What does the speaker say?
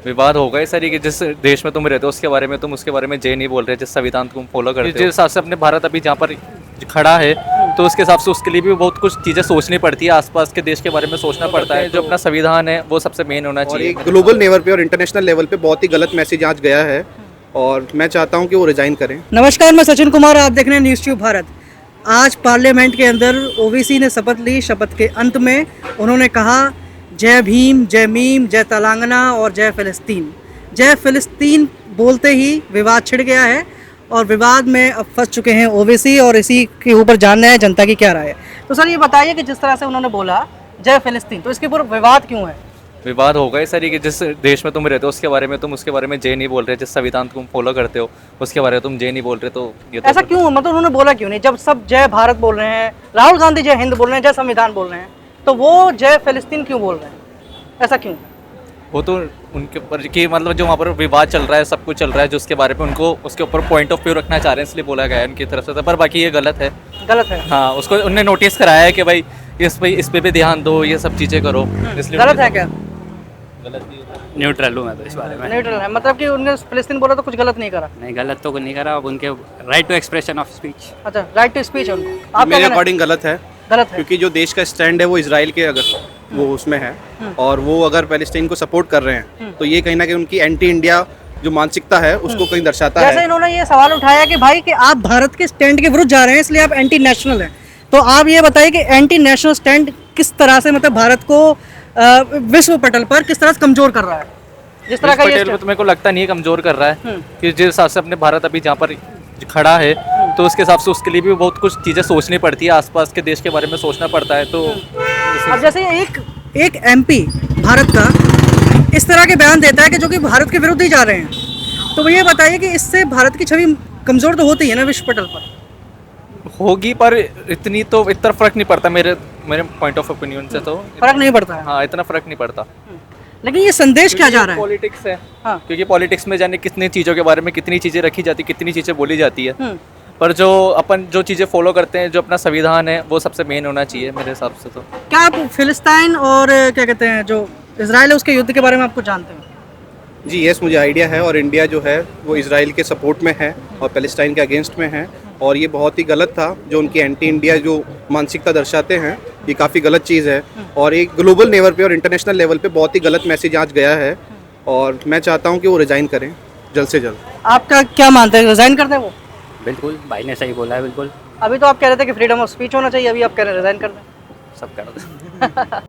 विवाद होगा इस तरीके जिस देश में तुम रहते हो उसके बारे में तुम उसके बारे में जे नहीं बोल रहे, जिस संविधान तुम फॉलो करते हो जिस हिसाब से अपने भारत अभी जहाँ पर खड़ा है तो उसके हिसाब से उसके लिए भी बहुत कुछ चीज़ें सोचनी पड़ती है, आसपास के देश के बारे में सोचना पड़ता है। जो अपना संविधान है वो सबसे मेन होना और चाहिए। एक ग्लोबल लेवल पे और इंटरनेशनल लेवल पे बहुत ही गलत मैसेज आज गया है और मैं चाहता हूं कि वो रिजाइन करें। नमस्कार, मैं सचिन कुमार, आप देख रहे हैं न्यूज़ ट्यूब भारत। आज पार्लियामेंट के अंदर ओवैसी ने शपथ ली। शपथ के अंत में उन्होंने कहा जय भीम, जय मीम, जय तेलंगाना और जय फिलिस्तीन। जय फिलिस्तीन बोलते ही विवाद छिड़ गया है और विवाद में अब फंस चुके हैं ओवैसी और इसी के ऊपर जानना है जनता की क्या राय है। तो सर ये बताइए कि जिस तरह से उन्होंने बोला जय फिलिस्तीन, तो इसके ऊपर विवाद क्यों है? विवाद होगा इस तरीके जिस देश में तुम रहते हो उसके बारे में तुम उसके बारे में जे नहीं बोल रहे, जिस संविधान तुम फॉलो करते हो उसके बारे में तुम जे नहीं बोल रहे, तो ये तो ऐसा क्यों, मतलब उन्होंने बोला क्यों नहीं? जब सब जय भारत बोल रहे हैं, राहुल गांधी जय हिंद बोल रहे हैं, जय संविधान बोल रहे हैं, तो वो जय फिलिस्तीन क्यों बोल रहे हैं? ऐसा क्यों? वो तो उनके ऊपर कि मतलब जो वहाँ पर विवाद चल रहा है, सब कुछ चल रहा है, जो उसके बारे में उनको उसके ऊपर पॉइंट ऑफ व्यू रखना चाह रहे हैं, इसलिए बोला गया है उनकी तरफ से। पर बाकी ये गलत है। गलत है? हाँ, उसको उनने नोटिस कराया है कि भाई इस पे भी ध्यान दो, ये सब चीज़ें करो, इसलिए गलत है क्या? गलत भी होता है। न्यूट्रल हूँ मैं तो इस बारे में। न्यूट्रल है, मतलब कि उन्होंने फिलिस्तीन बोला तो कुछ गलत नहीं करा। नहीं, गलत तो नहीं करा। अब उनके right to expression of speech. अच्छा, राइट टू स्पीच है उनको। आप मेरे अकॉर्डिंग गलत है, गलत है? क्योंकि जो देश का स्टैंड है वो इसराइल के अगर वो उसमें है और वो अगर पैलेस्टाइन को सपोर्ट कर रहे हैं तो ये कहीं ना कहीं उनकी एंटी इंडिया जो मानसिकता है उसको कहीं दर्शाता जैसे है। इन्होंने ये सवाल उठाया कि भाई कि आप भारत के स्टैंड के विरुद्ध जा रहे हैं इसलिए आप एंटी नेशनल हैं, तो आप ये बताइए कि एंटी नेशनल स्टैंड किस तरह से मतलब भारत को विश्व पटल पर किस तरह से कमजोर कर रहा है? जिस तरह का ये पटेल को तो मेरे को लगता नहीं है कमजोर कर रहा है, कि जिस हिसाब से अपने भारत अभी जहाँ पर खड़ा है तो उसके हिसाब से उसके लिए भी बहुत कुछ चीज़ें सोचनी पड़ती है, आसपास के देश के बारे में सोचना पड़ता है। तो अब जैसे एक एमपी भारत का इस तरह के बयान देता है कि जो कि भारत के विरुद्ध ही जा रहे हैं, तो ये बताइए कि इससे भारत की छवि कमजोर तो होती है ना विश्व पटल पर? होगी, पर इतना फर्क नहीं पड़ता मेरे पॉइंट ऑफ ओपिनियन से। तो फर्क नहीं पड़ता है। हाँ, इतना फर्क नहीं पड़ता। लेकिन ये संदेश क्या जा रहा है? पॉलिटिक्स है। हाँ। क्योंकि पॉलिटिक्स में जाने कितनी चीज़ों के बारे में कितनी चीज़ें रखी जाती, कितनी चीज़ें बोली जाती है, पर जो अपन जो चीज़ें फॉलो करते हैं, जो अपना संविधान है वो सबसे मेन होना चाहिए मेरे हिसाब से। तो क्या आप फिलिस्तीन और क्या कहते हैं जो इजराइल है उसके युद्ध के बारे में आपको जानते हैं? जी यस, मुझे आइडिया है और इंडिया जो है वो इसराइल के सपोर्ट में है और पैलेस्टाइन के अगेंस्ट में है और ये बहुत ही गलत था। जो उनकी एंटी इंडिया जो मानसिकता दर्शाते हैं ये काफ़ी गलत चीज़ है और एक ग्लोबल लेवल पे और इंटरनेशनल लेवल पे बहुत ही गलत मैसेज आज गया है और मैं चाहता हूँ कि वो रिजाइन करें जल्द से जल्द। आपका क्या मानते हैं, रिजाइन कर दें वो? बिल्कुल, भाई ने सही बोला है। बिल्कुल अभी तो आप कह रहे थे कि फ्रीडम ऑफ स्पीच होना चाहिए, अभी आप कह रहे हैं रिजाइन कर दें। सब कर